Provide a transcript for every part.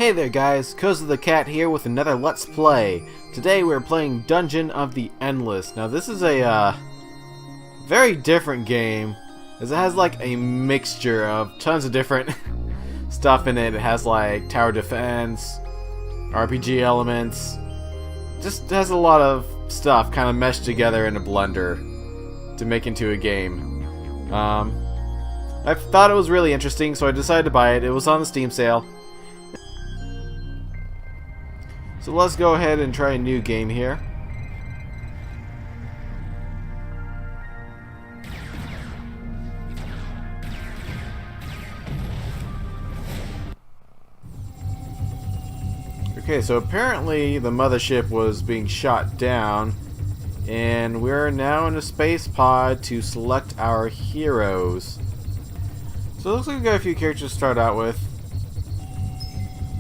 Hey there guys, Koza the Cat here with another Let's Play. Today we're playing Dungeon of the Endless. Now this is a very different game, as it has like a mixture of tons of different stuff in it. It has like tower defense, RPG elements, just has a lot of stuff kind of meshed together in a blender to make into a game. I thought it was really interesting, so I decided to buy it. It was on the Steam sale. So let's go ahead and try a new game here. Okay, so apparently the mothership was being shot down, and we're now in a space pod to select our heroes. So it looks like we got a few characters to start out with.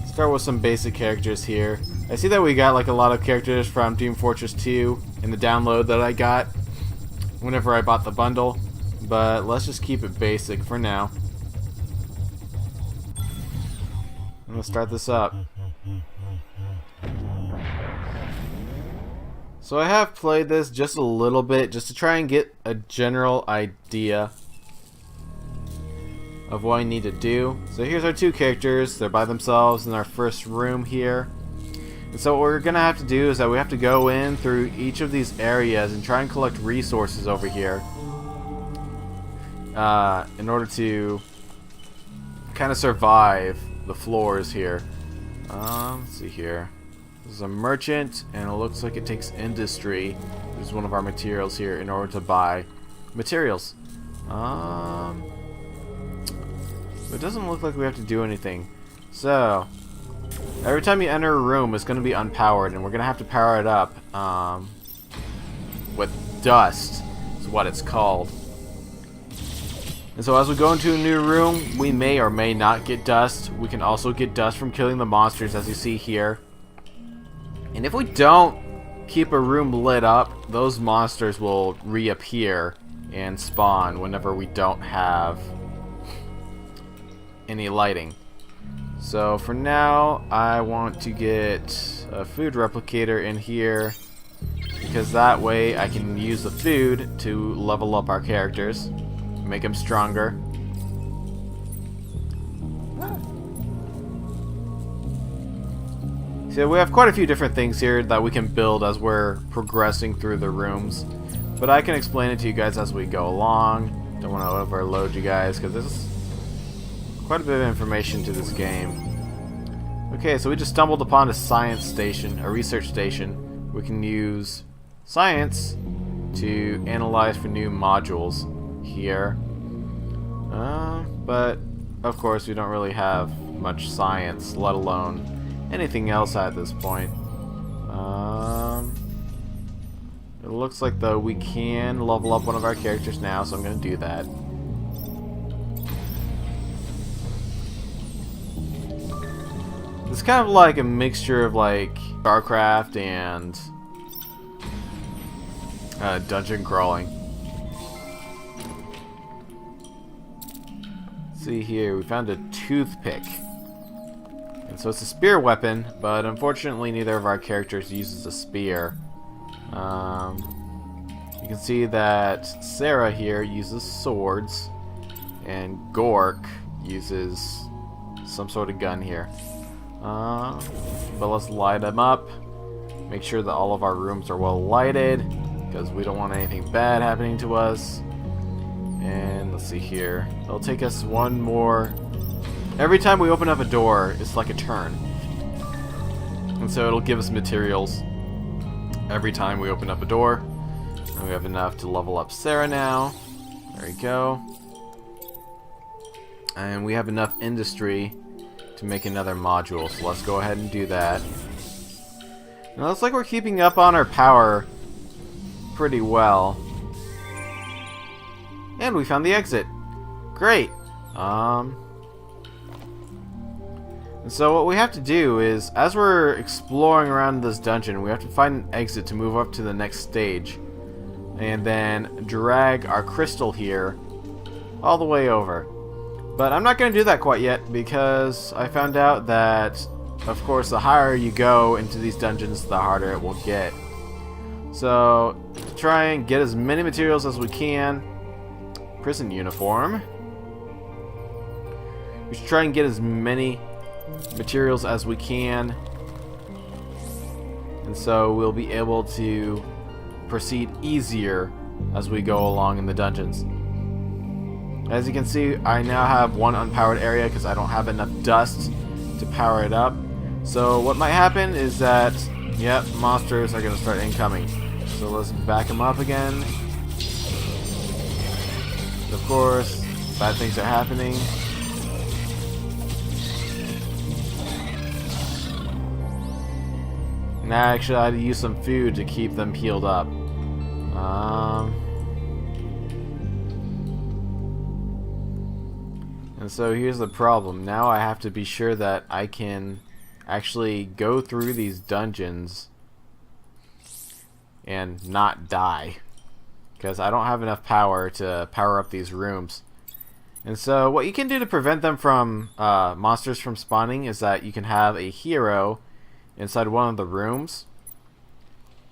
Start with some basic characters here. I see that we got like a lot of characters from Team Fortress 2 in the download that I got whenever I bought the bundle, but let's just keep it basic for now. I'm gonna start this up. So I have played this just a little bit just to try and get a general idea of what I need to do. So here's our two characters. They're by themselves in our first room here. And so what we're gonna have to do is that we have to go in through each of these areas and try and collect resources over here in order to kind of survive the floors here. Let's see here. This is a merchant, and it looks like it takes industry. This is one of our materials here in order to buy materials. It doesn't look like we have to do anything. So every time you enter a room, it's going to be unpowered, and we're going to have to power it up with dust, is what it's called. And so as we go into a new room, we may or may not get dust. We can also get dust from killing the monsters, as you see here. And if we don't keep a room lit up, those monsters will reappear and spawn whenever we don't have any lighting. So for now, I want to get a food replicator in here, because that way I can use the food to level up our characters, make them stronger. So we have quite a few different things here that we can build as we're progressing through the rooms, but I can explain it to you guys as we go along. Don't want to overload you guys, because this is quite a bit of information to this game. Okay, so we just stumbled upon a science station, a research station. We can use science to analyze for new modules here. But of course we don't really have much science, let alone anything else at this point. It looks like though we can level up one of our characters now, so I'm going to do that. It's kind of like a mixture of like StarCraft and dungeon crawling. Let's see here, we found a toothpick. And so it's a spear weapon, but unfortunately neither of our characters uses a spear. You can see that Sarah here uses swords, and Gork uses some sort of gun here. But let's light them up. Make sure that all of our rooms are well lighted, because we don't want anything bad happening to us. And let's see here. It'll take us one more. Every time we open up a door, it's like a turn. And so it'll give us materials every time we open up a door. And we have enough to level up Sarah now. There we go. And we have enough industry to make another module, so let's go ahead and do that. Now it looks like we're keeping up on our power pretty well. And we found the exit. Great. And so what we have to do is, as we're exploring around this dungeon, we have to find an exit to move up to the next stage. And then drag our crystal here all the way over. But I'm not going to do that quite yet, because I found out that of course, the higher you go into these dungeons, the harder it will get. So, to try and get as many materials as we can. Prison uniform. We should try and get as many materials as we can. And so we'll be able to proceed easier as we go along in the dungeons. As you can see, I now have one unpowered area because I don't have enough dust to power it up. So what might happen is that, yep, monsters are going to start incoming. So let's back them up again. Of course, bad things are happening. Now actually I had to use some food to keep them healed up. And so here's the problem. Now I have to be sure that I can actually go through these dungeons and not die, because I don't have enough power to power up these rooms. And so what you can do to prevent them from monsters from spawning is that you can have a hero inside one of the rooms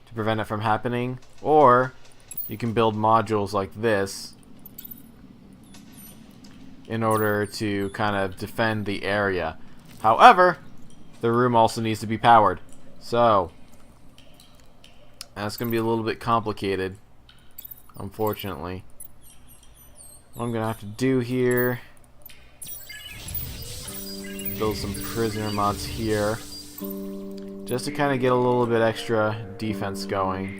to prevent it from happening, or you can build modules like this in order to kind of defend the area. However, the room also needs to be powered, so that's going to be a little bit complicated, unfortunately. What I'm going to have to do here, build some prisoner mods here, just to kind of get a little bit extra defense going.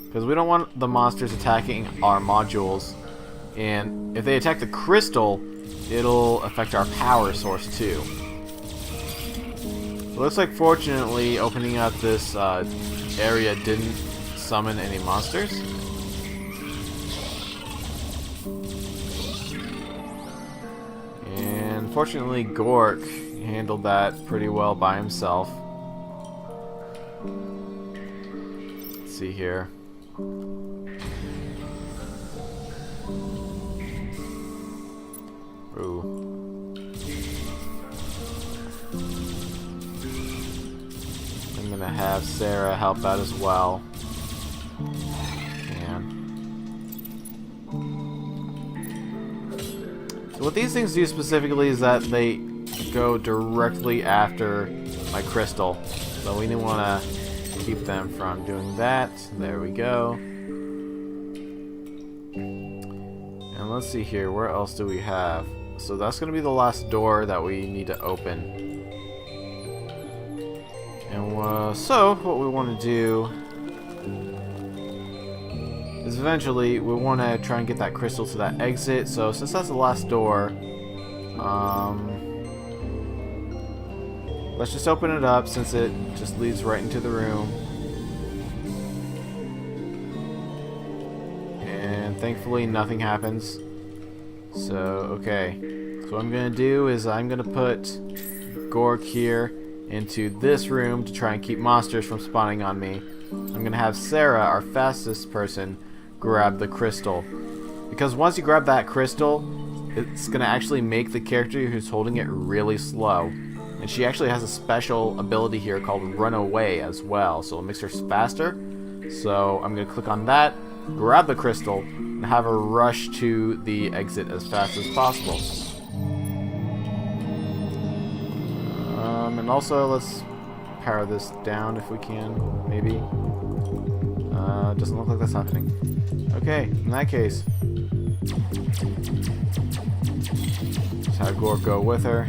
Because we don't want the monsters attacking our modules. And if they attack the crystal, it'll affect our power source too. It looks like, fortunately, opening up this area didn't summon any monsters. And fortunately, Gork handled that pretty well by himself. Let's see here. Ooh. I'm gonna have Sarah help out as well. So what these things do specifically is that they go directly after my crystal. So we didn't want to keep them from doing that. There we go. And let's see here, where else do we have? So that's going to be the last door that we need to open. And so what we want to do is eventually we want to try and get that crystal to that exit. So since that's the last door, let's just open it up since it just leads right into the room. And thankfully nothing happens. So, okay. So what I'm going to do is I'm going to put Gork here into this room to try and keep monsters from spawning on me. I'm going to have Sarah, our fastest person, grab the crystal. Because once you grab that crystal, it's going to actually make the character who's holding it really slow. And she actually has a special ability here called Run Away as well, so it makes her faster. So I'm going to click on that, grab the crystal, and have her rush to the exit as fast as possible. And also, let's power this down if we can, maybe. Doesn't look like that's happening. Okay, in that case, just have Gork go with her.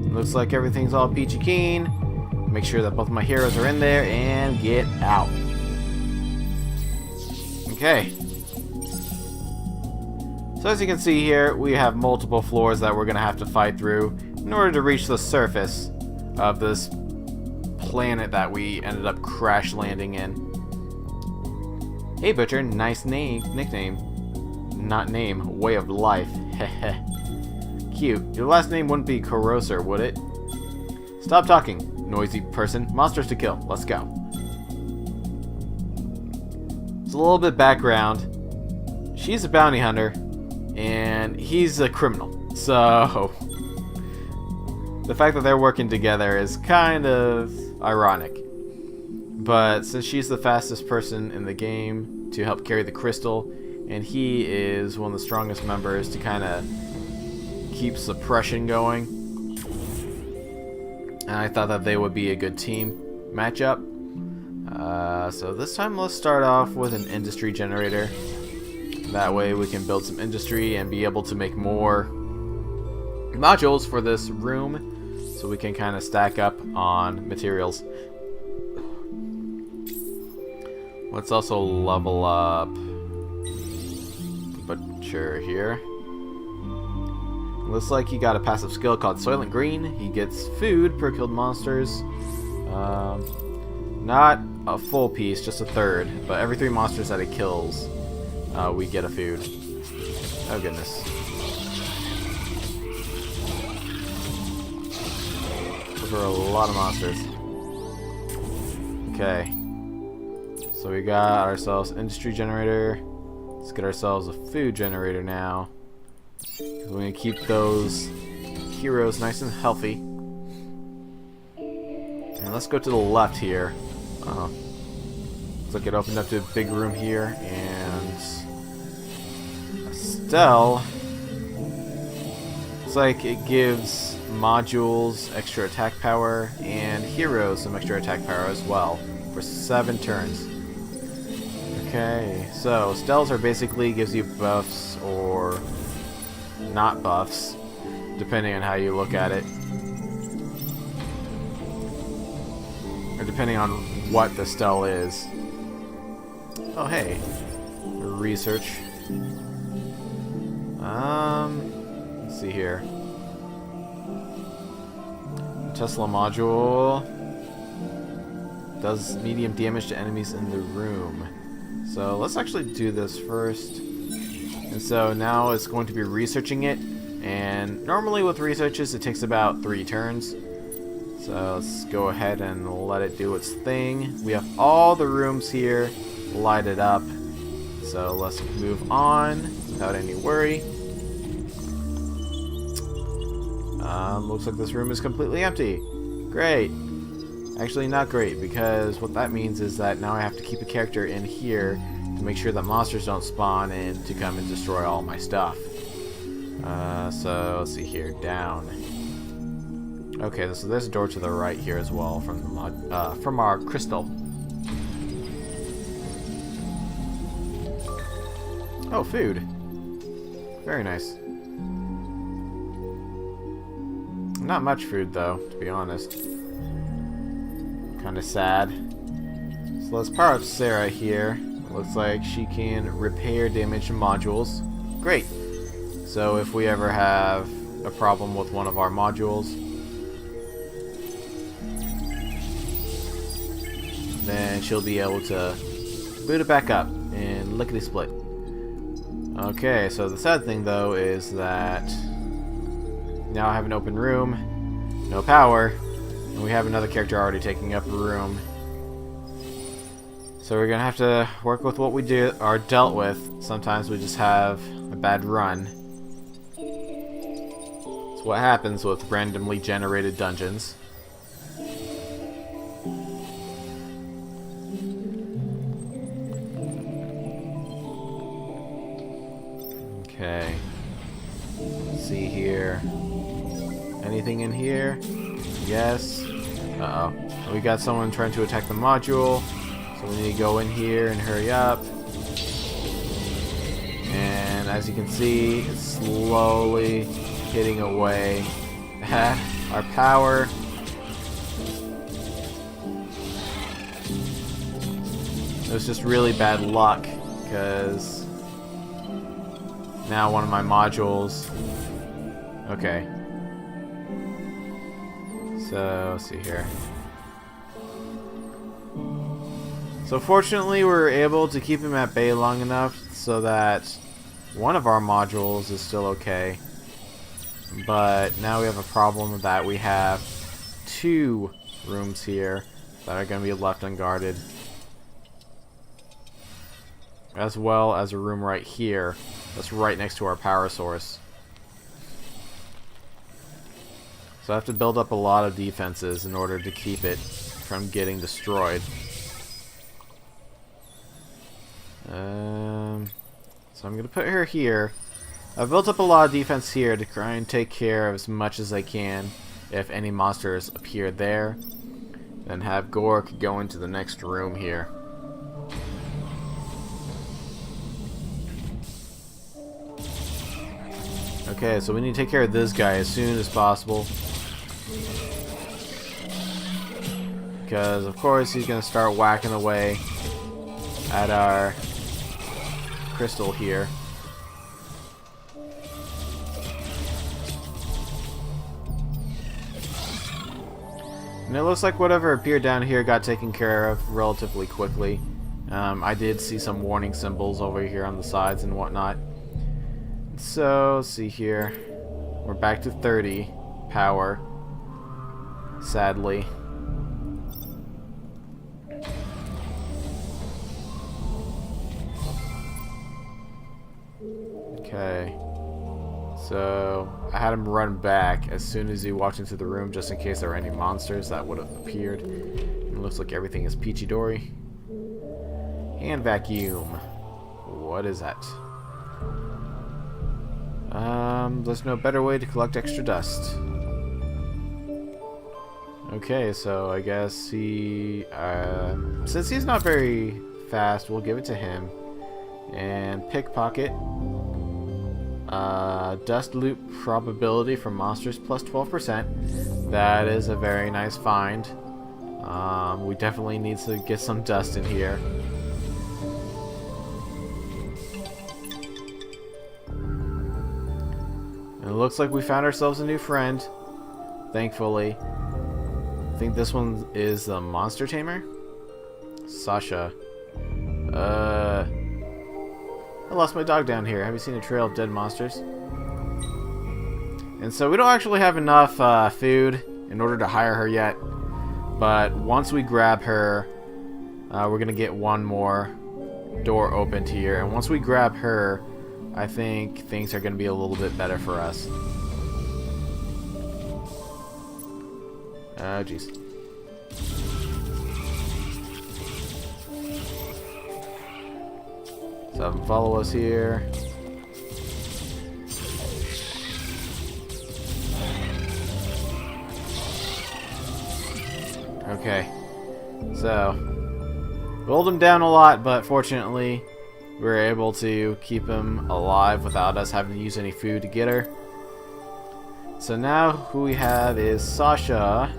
Looks like everything's all peachy keen. Make sure that both of my heroes are in there and get out. Okay. So as you can see here, we have multiple floors that we're going to have to fight through in order to reach the surface of this planet that we ended up crash landing in. Hey Butcher, nice nickname. Not name, way of life. Heh. Cute. Your last name wouldn't be Corroser, would it? Stop talking, noisy person. Monsters to kill. Let's go. It's a little bit background. She's a bounty hunter, and he's a criminal. So, The fact that they're working together is kind of ironic. But since she's the fastest person in the game to help carry the crystal, and he is one of the strongest members to kind of keep suppression going, and I thought that they would be a good team matchup. So this time let's start off with an industry generator. That way we can build some industry and be able to make more modules for this room, so we can kind of stack up on materials. Let's also level up the Butcher here. Looks like he got a passive skill called Soylent Green. He gets food per killed monsters. Not a full piece, just a third. But every 3 monsters that it kills, we get a food. Oh goodness. Those are a lot of monsters. Okay. So we got ourselves an industry generator. Let's get ourselves a food generator now. We're going to keep those heroes nice and healthy. And let's go to the left here. Looks like it opened up to a big room here. And Estelle, looks like it gives modules extra attack power and heroes some extra attack power as well for 7 turns. Okay, so Stells are basically gives you buffs or not buffs, depending on how you look at it. Or depending on what the Stell is. Oh hey, research. Let's see here. Tesla module does medium damage to enemies in the room. So let's actually do this first. And so now it's going to be researching it. And normally with researches it takes about 3 turns. So let's go ahead and let it do its thing. We have all the rooms here lighted up. So let's move on without any worry. Looks like this room is completely empty. Great. Actually not great, because what that means is that now I have to keep a character in here to make sure that monsters don't spawn in to come and destroy all my stuff. So let's see here, down. Okay, so there's a door to the right here as well from the from our crystal. Oh, food. Very nice. Not much food though, to be honest. Kinda sad. So let's power up Sarah here. Looks like she can repair damaged modules. Great. So if we ever have a problem with one of our modules, then she'll be able to boot it back up in lickety-split. Okay, so the sad thing though is that now I have an open room, no power, and we have another character already taking up a room. So we're gonna have to work with what we are dealt with. Sometimes we just have a bad run. It's what happens with randomly generated dungeons. Okay. Let's see here. Anything in here? Yes. Uh-oh. We got someone trying to attack the module. So we need to go in here and hurry up. And as you can see, it's slowly hitting away at our power. It was just really bad luck, because now one of my modules... Okay. So, let's see here. So fortunately we were able to keep him at bay long enough so that one of our modules is still okay. But now we have a problem that we have 2 rooms here that are going to be left unguarded. As well as a room right here that's right next to our power source. So I have to build up a lot of defenses in order to keep it from getting destroyed. So I'm going to put her here. I've built up a lot of defense here to try and take care of as much as I can if any monsters appear there. Then have Gork go into the next room here. Okay, so we need to take care of this guy as soon as possible. Because, of course, he's going to start whacking away at our crystal here. And it looks like whatever appeared down here got taken care of relatively quickly. I did see some warning symbols over here on the sides and whatnot. So, let's see here. We're back to 30 power, sadly. Okay. So, I had him run back as soon as he walked into the room just in case there were any monsters that would have appeared. It looks like everything is peachy dory. Hand vacuum. What is that? There's no better way to collect extra dust. Okay, so I guess he, since he's not very fast, we'll give it to him. And pickpocket. Dust loop probability for monsters plus 12%. That is a very nice find. We definitely need to get some dust in here. And it looks like we found ourselves a new friend, thankfully. I think this one is the monster tamer? Sasha. I lost my dog down here. Have you seen a trail of dead monsters? And so we don't actually have enough food in order to hire her yet. But once we grab her, we're going to get one more door opened here. And once we grab her, I think things are going to be a little bit better for us. Oh, jeez. So have them follow us here. Okay. So, rolled him down a lot, but fortunately, we were able to keep him alive without us having to use any food to get her. So now who we have is Sasha.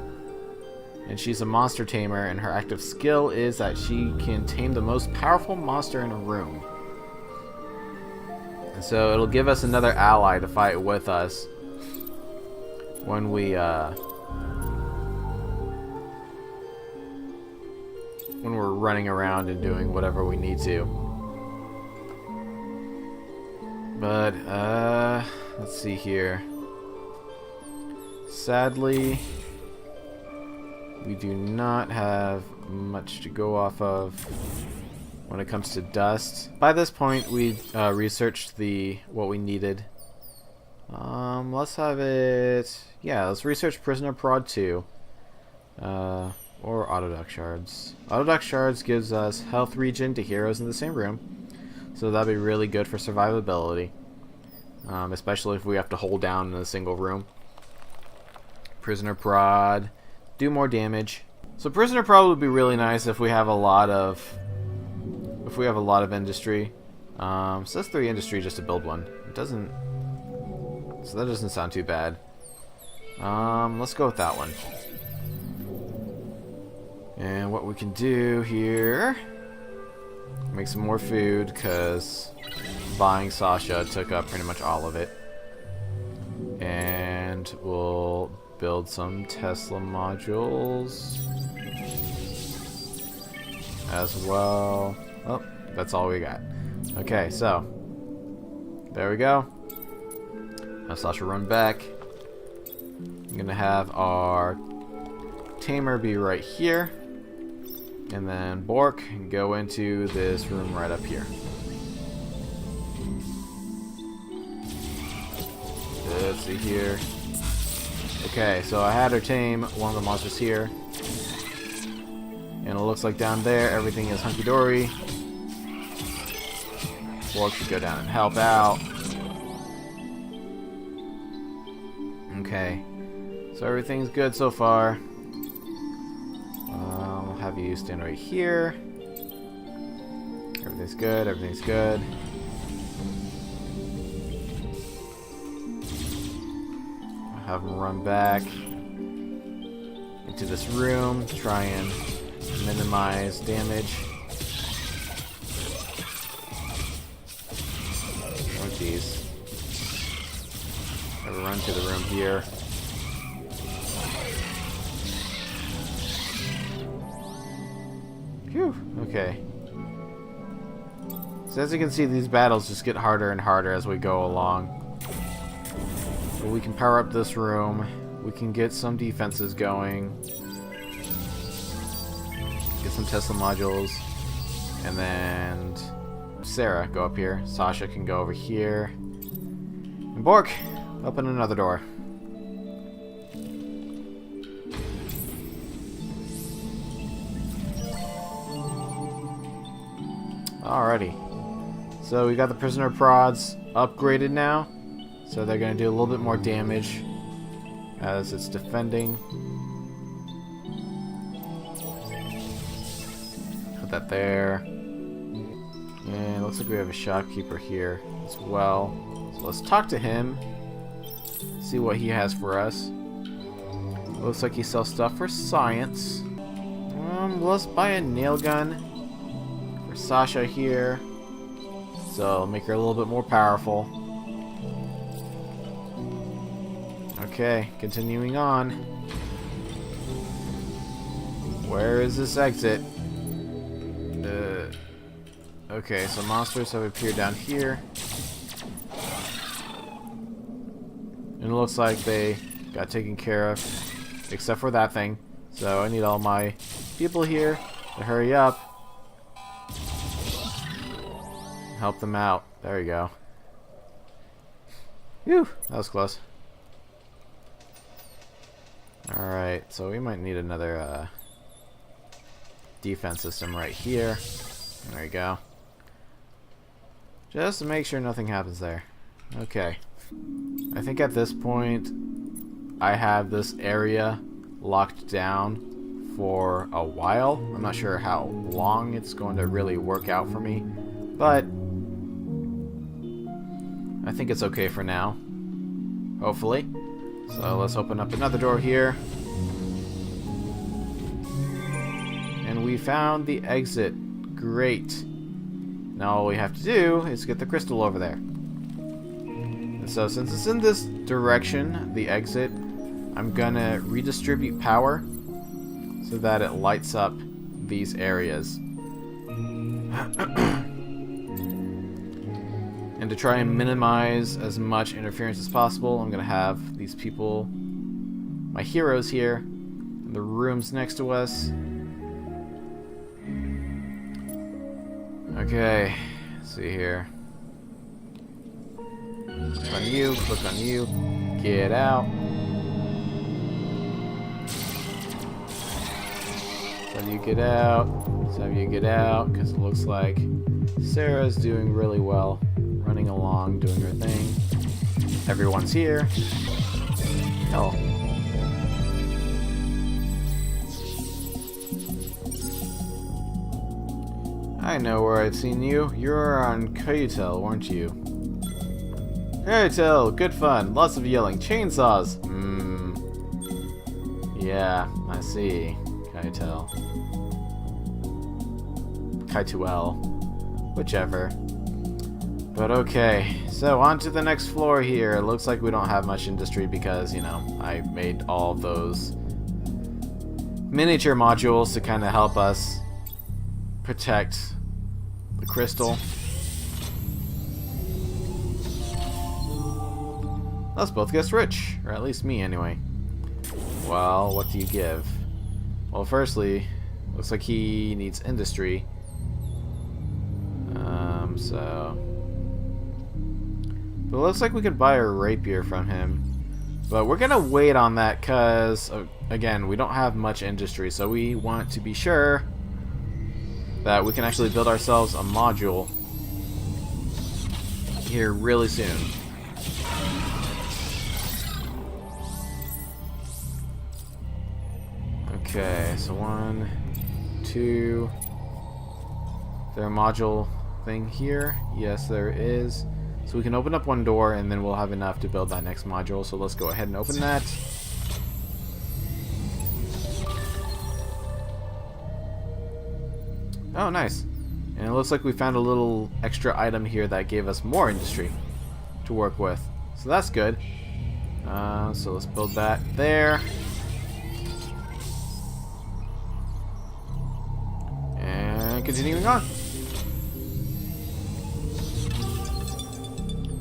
And she's a monster tamer, and her active skill is that she can tame the most powerful monster in a room. And so it'll give us another ally to fight with us when we're running around and doing whatever we need to. But let's see here. Sadly, we do not have much to go off of when it comes to dust. By this point, we researched what we needed. Let's have it. Yeah, let's research Prisoner Prod 2. Or Autoduck Shards. Autoduck Shards gives us health regen to heroes in the same room. So that'd be really good for survivability. Especially if we have to hold down in a single room. Prisoner Prod. Do more damage. So Prisoner Prod would be really nice if we have a lot of industry. So that's 3 industry just to build one. It doesn't. So that doesn't sound too bad. Let's go with that one. And what we can do here, make some more food, because buying Sasha took up pretty much all of it. And we'll build some Tesla modules as well. Oh, that's all we got. Okay, so there we go. Now Sasha run back. I'm gonna have our tamer be right here. And then Bork can go into this room right up here. Let's see here. Okay, so I had her tame one of the monsters here. And it looks like down there everything is hunky-dory. Borg should go down and help out. Okay, so everything's good so far. I'll have you stand right here. Everything's good, everything's good. I'll have him run back into this room, try and minimize damage. Oh jeez. Gotta run to the room here. Phew, okay. So as you can see, these battles just get harder and harder as we go along. But we can power up this room. We can get some defenses going. Get some Tesla modules. And then Sarah, go up here. Sasha can go over here. And Bork, open another door. Alrighty. So we got the prisoner prods upgraded now. So they're going to do a little bit more damage as it's defending. Put that there. And it looks like we have a shopkeeper here as well. So let's talk to him. See what he has for us. Looks like he sells stuff for science. Let's buy a nail gun for Sasha here. So make her a little bit more powerful. Okay, continuing on. Where is this exit? Okay, so monsters have appeared down here. And it looks like they got taken care of, except for that thing. So I need all my people here to hurry up. Help them out. There you go. Phew, that was close. Alright, so we might need another defense system right here. There you go. Just to make sure nothing happens there. Okay. I think at this point I have this area locked down for a while. I'm not sure how long it's going to really work out for me, but I think it's okay for now. Hopefully. So let's open up another door here. And we found the exit. Great. Now all we have to do is get the crystal over there. And so since it's in this direction, the exit, I'm gonna redistribute power so that it lights up these areas. And to try and minimize as much interference as possible, I'm gonna have these people, my heroes here, in the rooms next to us. Okay, let's see here. Click on you, click on you, get out. Let's have you get out, let's have you get out, because it looks like Sarah's doing really well, running along, doing her thing. Everyone's here. Hell. I know where I've seen you. You were on Koza, weren't you? Koza, good fun. Lots of yelling. Chainsaws. Yeah, I see. Koza. Kaituel. Whichever. But okay. So, on to the next floor here. It looks like we don't have much industry because, you know, I made all those miniature modules to kind of help us protect the crystal. Let's both get rich, or at least me anyway. Well, what do you give? Well, firstly, looks like he needs industry. But it looks like we could buy a rapier from him. But we're gonna wait on that because, again, we don't have much industry, so we want to be sure that we can actually build ourselves a module here really soon. Okay, so 1, 2. Is there a module thing here? Yes, there is. So we can open up one door and then we'll have enough to build that next module. So let's go ahead and open that. Oh, nice. And it looks like we found a little extra item here that gave us more industry to work with. So that's good. So let's build that there. And continuing on.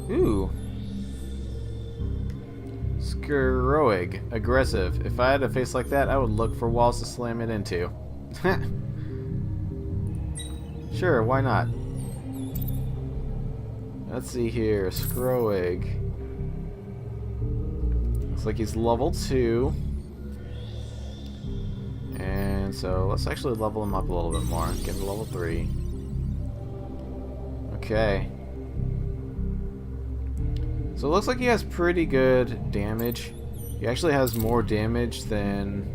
Ooh. Scroig. Aggressive. If I had a face like that, I would look for walls to slam it into. Sure, why not? Let's see here. Scroig. Looks like he's level 2. And so let's actually level him up a little bit more. Get him to level 3. Okay. So it looks like he has pretty good damage. He actually has more damage than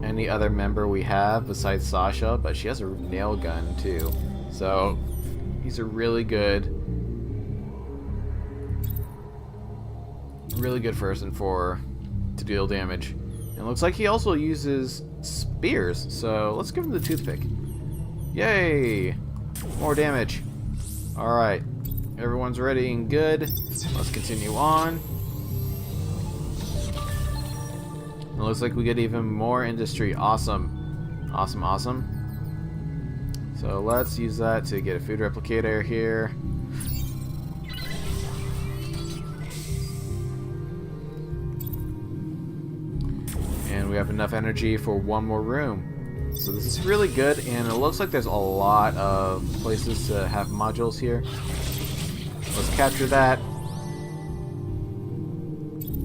any other member we have besides Sasha, but she has a nail gun too. So he's a really good person to deal damage. And it looks like he also uses spears, so let's give him the toothpick. Yay! More damage. Alright. Everyone's ready and good. Let's continue on. It looks like we get even more industry. Awesome. Awesome, awesome. So let's use that to get a food replicator here. And we have enough energy for one more room. So this is really good, and it looks like there's a lot of places to have modules here. Let's capture that.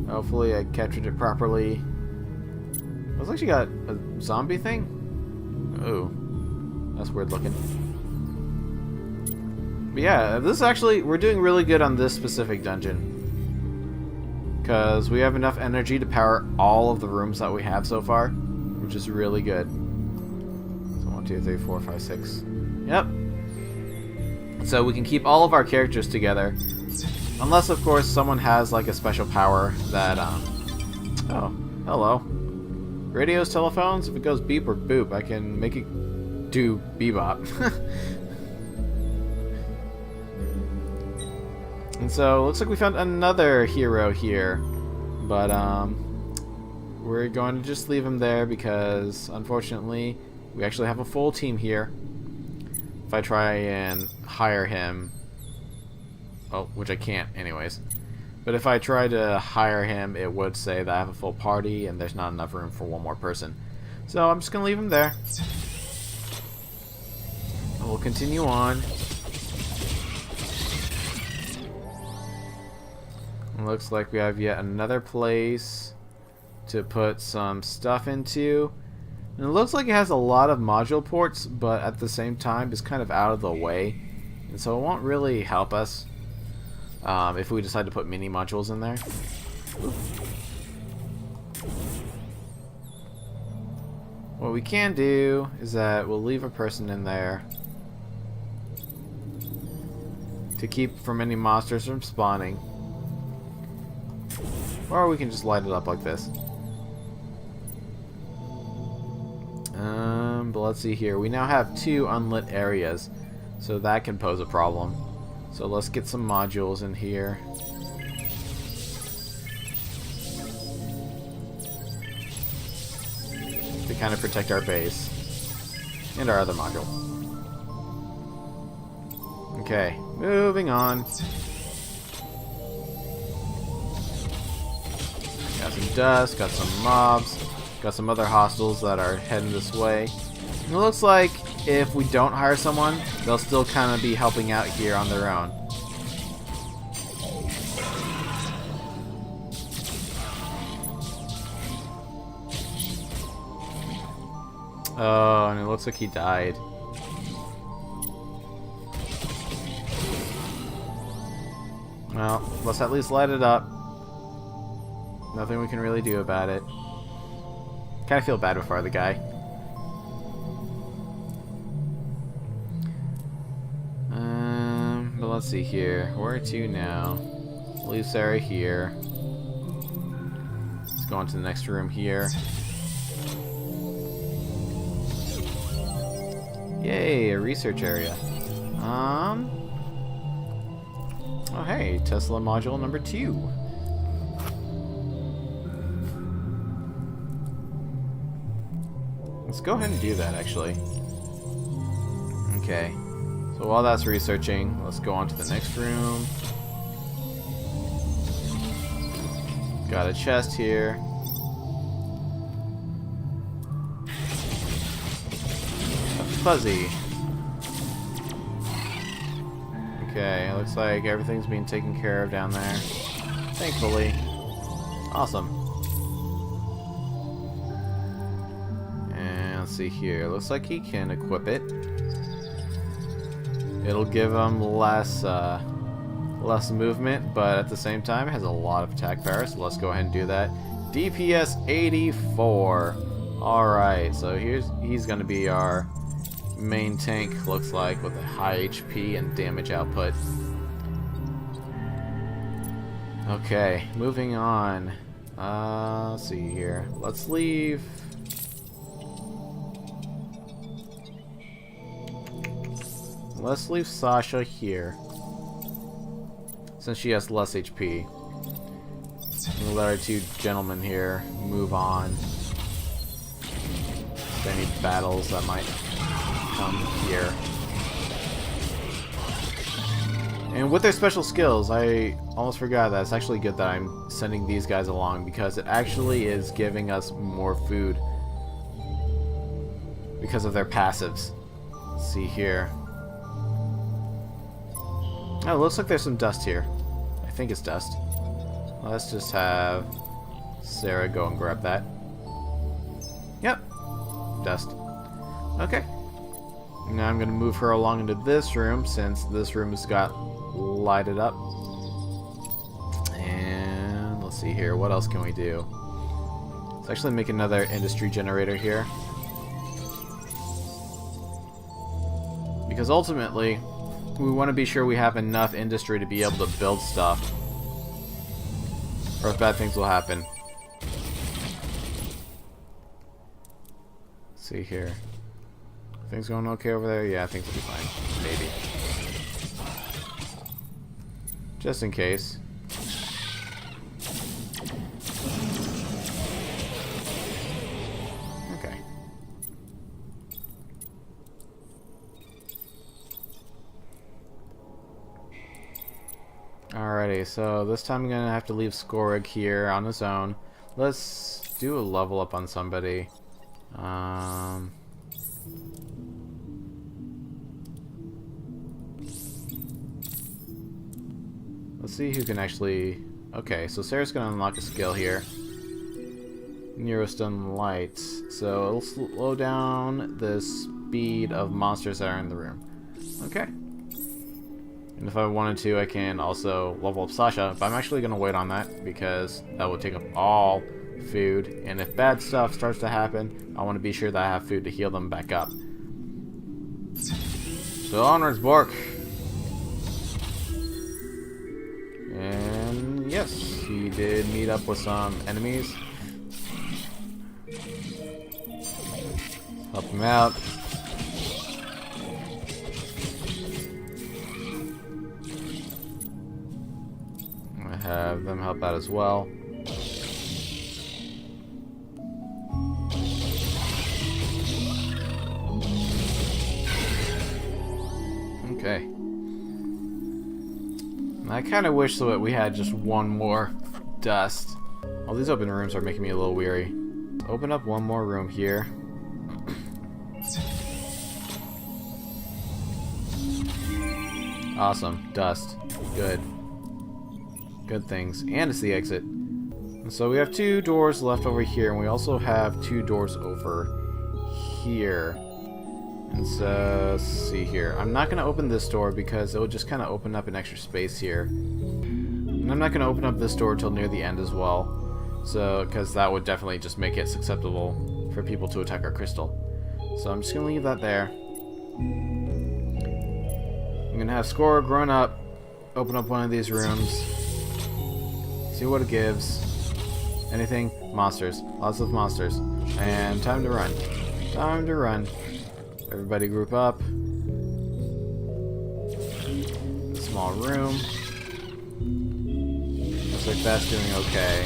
Hopefully I captured it properly. Looks like she got a zombie thing? Oh. That's weird looking. But yeah, this is actually, we're doing really good on this specific dungeon. Because we have enough energy to power all of the rooms that we have so far. Which is really good. So 1, 2, 3, 4, 5, 6. Yep. So we can keep all of our characters together. Unless, of course, someone has like a special power that, oh, hello. Radios, telephones, if it goes beep or boop, I can make it do bebop. And so, looks like we found another hero here. But, we're going to just leave him there because, unfortunately, we actually have a full team here. If I try and hire him, oh, which I can't anyways, but if I try to hire him, it would say that I have a full party and there's not enough room for one more person. So I'm just gonna leave him there, and we'll continue on. It looks like we have yet another place to put some stuff into. And it looks like it has a lot of module ports, but at the same time it's kind of out of the way. And so it won't really help us if we decide to put mini modules in there. What we can do is that we'll leave a person in there to keep from any monsters from spawning. Or we can just light it up like this. But let's see here. We now have 2 unlit areas, so that can pose a problem. So let's get some modules in here. To kind of protect our base. And our other module. Okay, moving on. Got some dust, got some mobs. Got some other hostiles that are heading this way. And it looks like if we don't hire someone, they'll still kind of be helping out here on their own. Oh, and it looks like he died. Well, let's at least light it up. Nothing we can really do about it. Kind of feel bad for the guy. But let's see here. Where to now? Leave Sarah here. Let's go on to the next room here. Yay, a research area. Oh hey, Tesla module number 2. Let's go ahead and do that, actually. Okay. So while that's researching, let's go on to the next room. Got a chest here. A fuzzy. Okay, it looks like everything's being taken care of down there. Thankfully. Awesome. And let's see here. Looks like he can equip it. It'll give him less movement, but at the same time, it has a lot of attack power, so let's go ahead and do that. DPS 84. Alright, so he's going to be our main tank, looks like, with a high HP and damage output. Okay, moving on. Let's see here. Let's leave. Let's leave Sasha here, since she has less HP. We'll let our 2 gentlemen here move on. Any battles that might come here. And with their special skills, I almost forgot that it's actually good that I'm sending these guys along, because it actually is giving us more food because of their passives. Let's see here. Oh, it looks like there's some dust here. I think it's dust. Let's just have Sarah go and grab that. Yep. Dust. Okay. Now I'm going to move her along into this room, since this room has got lighted up. And let's see here. What else can we do? Let's actually make another industry generator here. Because ultimately, we want to be sure we have enough industry to be able to build stuff, or if bad things will happen. Let's see here. Things going okay over there? Yeah, things will be fine. Maybe. Just in case. Okay. Alrighty, so this time I'm gonna have to leave Skorig here on his own. Let's do a level up on somebody. Let's see who can actually... Okay, so Sarah's gonna unlock a skill here. Neurostone Light. So it'll slow down the speed of monsters that are in the room. Okay. And if I wanted to, I can also level up Sasha, but I'm actually going to wait on that, because that will take up all food, and if bad stuff starts to happen, I want to be sure that I have food to heal them back up. So onwards, Bork! And yes, he did meet up with some enemies. Help him out. Have them help out as well. Okay. I kind of wish that we had just one more dust. All these open rooms are making me a little weary. Open up one more room here. Awesome. Dust. Good. Good things. And it's the exit. So we have 2 doors left over here, and we also have 2 doors over here. And so, let's see here. I'm not going to open this door because it will just kind of open up an extra space here. And I'm not going to open up this door until near the end as well. So, because that would definitely just make it susceptible for people to attack our crystal. So I'm just going to leave that there. I'm going to have Score grown up, open up one of these rooms, see what it gives. Anything? Monsters. Lots of monsters. And time to run. Time to run. Everybody group up. Small room. Looks like that's doing okay.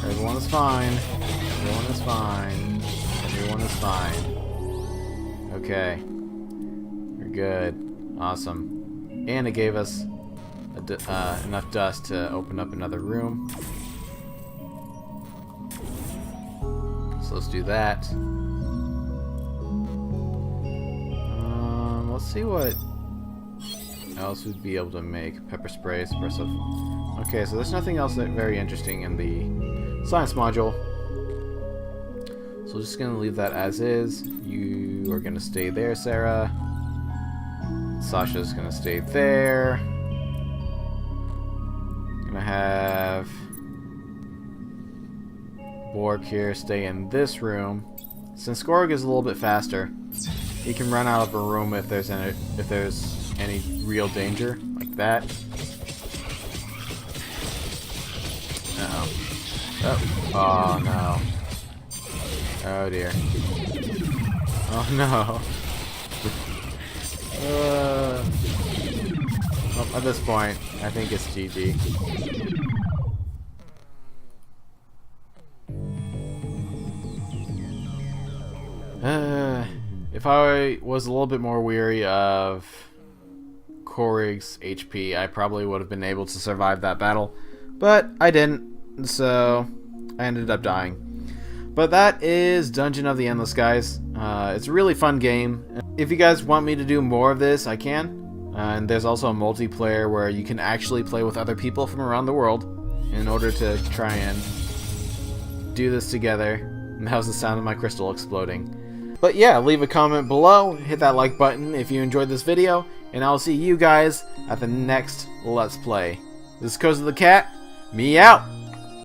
Everyone is fine. Everyone is fine. Everyone is fine. Okay. We're good. Awesome. And it gave us enough dust to open up another room. So let's do that. Let's see what else we'd be able to make. Pepper spray, suppressive. Okay, so there's nothing else that very interesting in the science module. So just gonna leave that as is. You are gonna stay there, Sarah. Sasha's gonna stay there. Gonna have Borg here stay in this room. Since Gorg is a little bit faster, he can run out of a room if there's any real danger, like that. Uh-oh. Oh no. Oh dear. Oh no. Well, at this point, I think it's GG. If I was a little bit more weary of Korig's HP, I probably would have been able to survive that battle, but I didn't, so I ended up dying. But that is Dungeon of the Endless, guys. It's a really fun game. If you guys want me to do more of this, I can. And there's also a multiplayer where you can actually play with other people from around the world in order to try and do this together. And that was the sound of my crystal exploding. But yeah, leave a comment below, hit that like button if you enjoyed this video, and I'll see you guys at the next Let's Play. This is Koza the Cat, me out!